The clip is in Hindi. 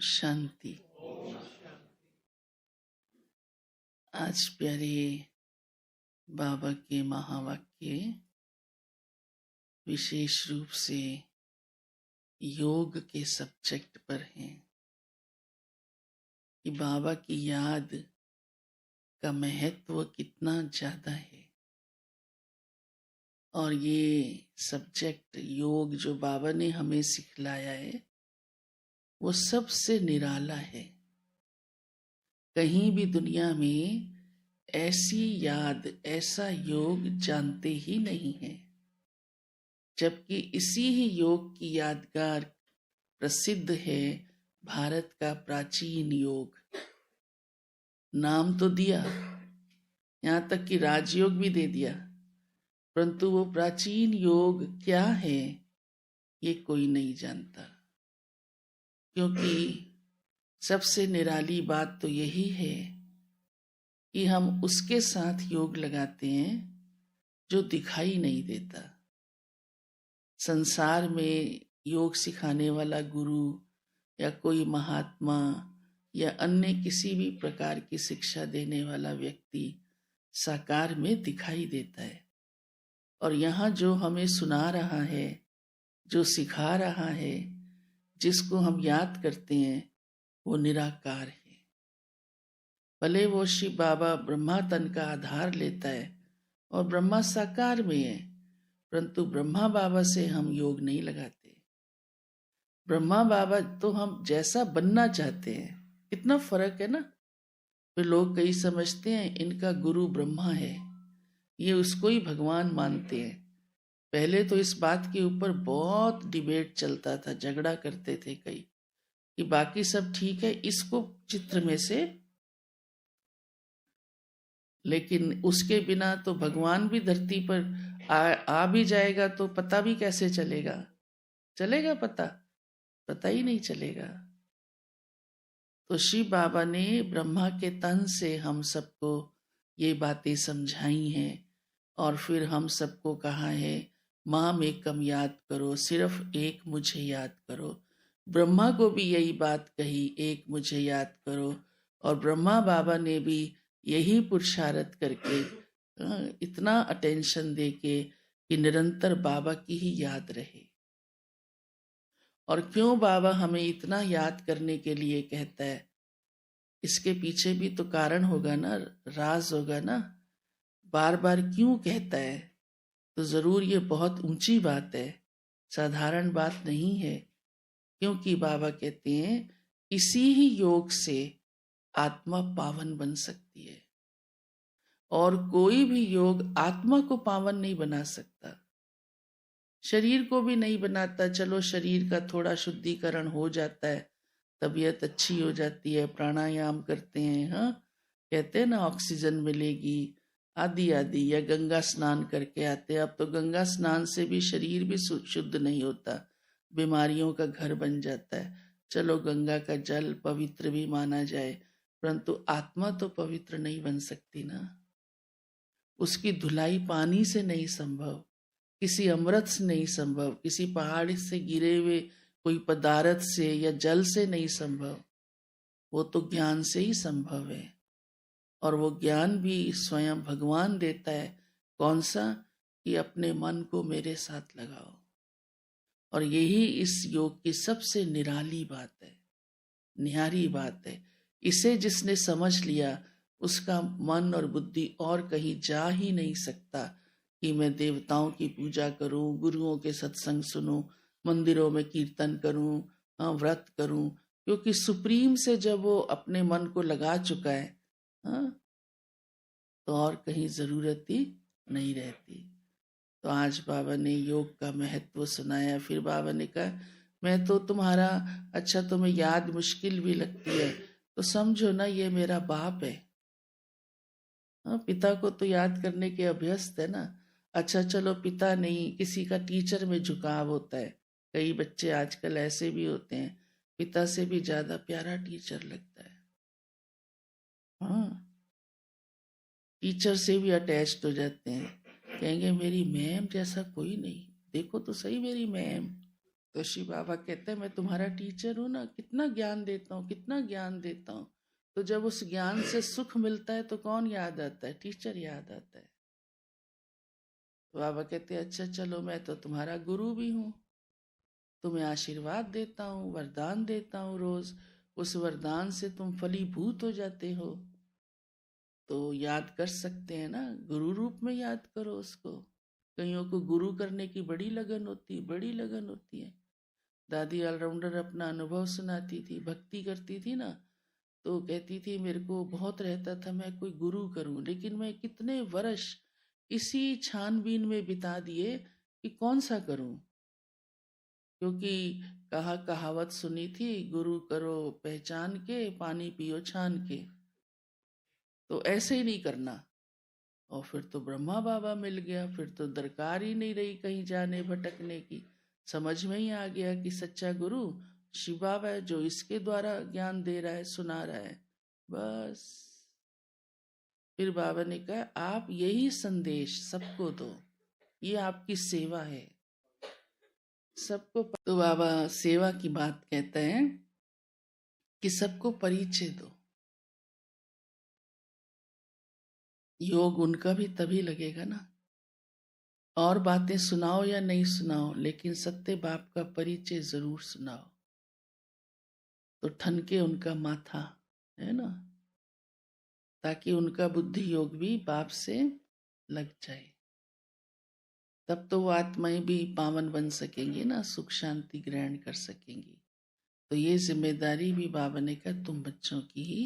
शांति। आज प्यारे बाबा के महावाक्य विशेष रूप से योग के सब्जेक्ट पर हैं कि बाबा की याद का महत्व कितना ज्यादा है। और ये सब्जेक्ट योग जो बाबा ने हमें सिखलाया है वो सबसे निराला है। कहीं भी दुनिया में ऐसी याद, ऐसा योग जानते ही नहीं है। जबकि इसी ही योग की यादगार प्रसिद्ध है भारत का प्राचीन योग। नाम तो दिया, यहाँ तक कि राजयोग भी दे दिया, परंतु वो प्राचीन योग क्या है ये कोई नहीं जानता। क्योंकि सबसे निराली बात तो यही है कि हम उसके साथ योग लगाते हैं जो दिखाई नहीं देता। संसार में योग सिखाने वाला गुरु या कोई महात्मा या अन्य किसी भी प्रकार की शिक्षा देने वाला व्यक्ति साकार में दिखाई देता है। और यहाँ जो हमें सुना रहा है, जो सिखा रहा है, जिसको हम याद करते हैं, वो निराकार है। भले वो शिव बाबा ब्रह्मा तन का आधार लेता है और ब्रह्मा साकार में है, परंतु ब्रह्मा बाबा से हम योग नहीं लगाते। ब्रह्मा बाबा तो हम जैसा बनना चाहते हैं। कितना फर्क है ना। फिर लोग कई समझते हैं इनका गुरु ब्रह्मा है, ये उसको ही भगवान मानते हैं। पहले तो इस बात के ऊपर बहुत डिबेट चलता था, झगड़ा करते थे कई कि बाकी सब ठीक है, इसको चित्र में से, लेकिन उसके बिना तो भगवान भी धरती पर आ भी जाएगा तो पता भी कैसे चलेगा? चलेगा पता ही नहीं चलेगा। तो शिव बाबा ने ब्रह्मा के तन से हम सबको ये बातें समझाई हैं और फिर हम सबको कहा है माम एकम याद करो, सिर्फ एक मुझे याद करो। ब्रह्मा को भी यही बात कही, एक मुझे याद करो। और ब्रह्मा बाबा ने भी यही पुरुषार्थ करके इतना अटेंशन देके कि निरंतर बाबा की ही याद रहे। और क्यों बाबा हमें इतना याद करने के लिए कहता है, इसके पीछे भी तो कारण होगा ना, राज होगा ना। बार बार क्यों कहता है? तो जरूर ये बहुत ऊंची बात है, साधारण बात नहीं है। क्योंकि बाबा कहते हैं इसी ही योग से आत्मा पावन बन सकती है और कोई भी योग आत्मा को पावन नहीं बना सकता, शरीर को भी नहीं बनाता। चलो शरीर का थोड़ा शुद्धिकरण हो जाता है, तबीयत अच्छी हो जाती है, प्राणायाम करते हैं, हाँ कहते हैं ना ऑक्सीजन मिलेगी आदि आदि, या गंगा स्नान करके आते हैं। अब तो गंगा स्नान से भी शरीर भी शुद्ध नहीं होता, बीमारियों का घर बन जाता है। चलो गंगा का जल पवित्र भी माना जाए, परंतु आत्मा तो पवित्र नहीं बन सकती ना। उसकी धुलाई पानी से नहीं संभव, किसी अमृत से नहीं संभव, किसी पहाड़ से गिरे हुए कोई पदार्थ से या जल से नहीं संभव। वो तो ज्ञान से ही संभव है। और वो ज्ञान भी स्वयं भगवान देता है। कौन सा? कि अपने मन को मेरे साथ लगाओ। और यही इस योग की सबसे निराली बात है, निहारी बात है। इसे जिसने समझ लिया उसका मन और बुद्धि और कहीं जा ही नहीं सकता कि मैं देवताओं की पूजा करूं, गुरुओं के सत्संग सुनूं, मंदिरों में कीर्तन करूं, व्रत करूं। क्योंकि सुप्रीम से जब वो अपने मन को लगा चुका है, तो और कहीं जरूरत ही नहीं रहती। तो आज बाबा ने योग का महत्व सुनाया। फिर बाबा ने कहा मैं तो तुम्हारा, अच्छा तुम्हें याद मुश्किल भी लगती है तो समझो ना ये मेरा बाप है। पिता को तो याद करने के अभ्यस्त है ना। अच्छा चलो पिता नहीं, किसी का टीचर में झुकाव होता है। कई बच्चे आजकल ऐसे भी होते हैं, पिता से भी ज्यादा प्यारा टीचर लगता है। हाँ, टीचर से भी अटैच्ड हो जाते हैं, कहेंगे मेरी मैम जैसा कोई नहीं, देखो तो सही मेरी मैम। तो शिव बाबा कहते हैं मैं तुम्हारा टीचर हूँ ना, कितना ज्ञान देता हूँ, कितना ज्ञान देता हूँ। तो जब उस ज्ञान से सुख मिलता है तो कौन याद आता है? टीचर याद आता है। बाबा कहते हैं अच्छा चलो, मैं तो तुम्हारा गुरु भी हूँ, तुम्हें आशीर्वाद देता हूँ, वरदान देता हूँ रोज, उस वरदान से तुम फलीभूत हो जाते हो। तो याद कर सकते हैं ना, गुरु रूप में याद करो उसको। कईयों को गुरु करने की बड़ी लगन होती है, बड़ी लगन होती है। दादी ऑलराउंडर अपना अनुभव सुनाती थी, भक्ति करती थी ना, तो कहती थी मेरे को बहुत रहता था मैं कोई गुरु करूं, लेकिन मैं कितने वर्ष इसी छानबीन में बिता दिए कि कौन सा करूं। क्योंकि कहावत सुनी थी, गुरु करो पहचान के, पानी पियो छान के। तो ऐसे ही नहीं करना। और फिर तो ब्रह्मा बाबा मिल गया, फिर तो दरकार ही नहीं रही कहीं जाने भटकने की। समझ में ही आ गया कि सच्चा गुरु शिव बाबा है, जो इसके द्वारा ज्ञान दे रहा है, सुना रहा है। बस फिर बाबा ने कहा आप यही संदेश सबको दो, ये आपकी सेवा है सबको। तो बाबा सेवा की बात कहते हैं कि सबको परिचय दो। योग उनका भी तभी लगेगा ना, और बातें सुनाओ या नहीं सुनाओ, लेकिन सत्य बाप का परिचय जरूर सुनाओ, तो ठनके उनका माथा, है ना, ताकि उनका बुद्धि योग भी बाप से लग जाए। तब तो वो आत्माएं भी पावन बन सकेंगी ना, सुख शांति ग्रहण कर सकेंगी। तो ये जिम्मेदारी भी बाबा ने कहा तुम बच्चों की ही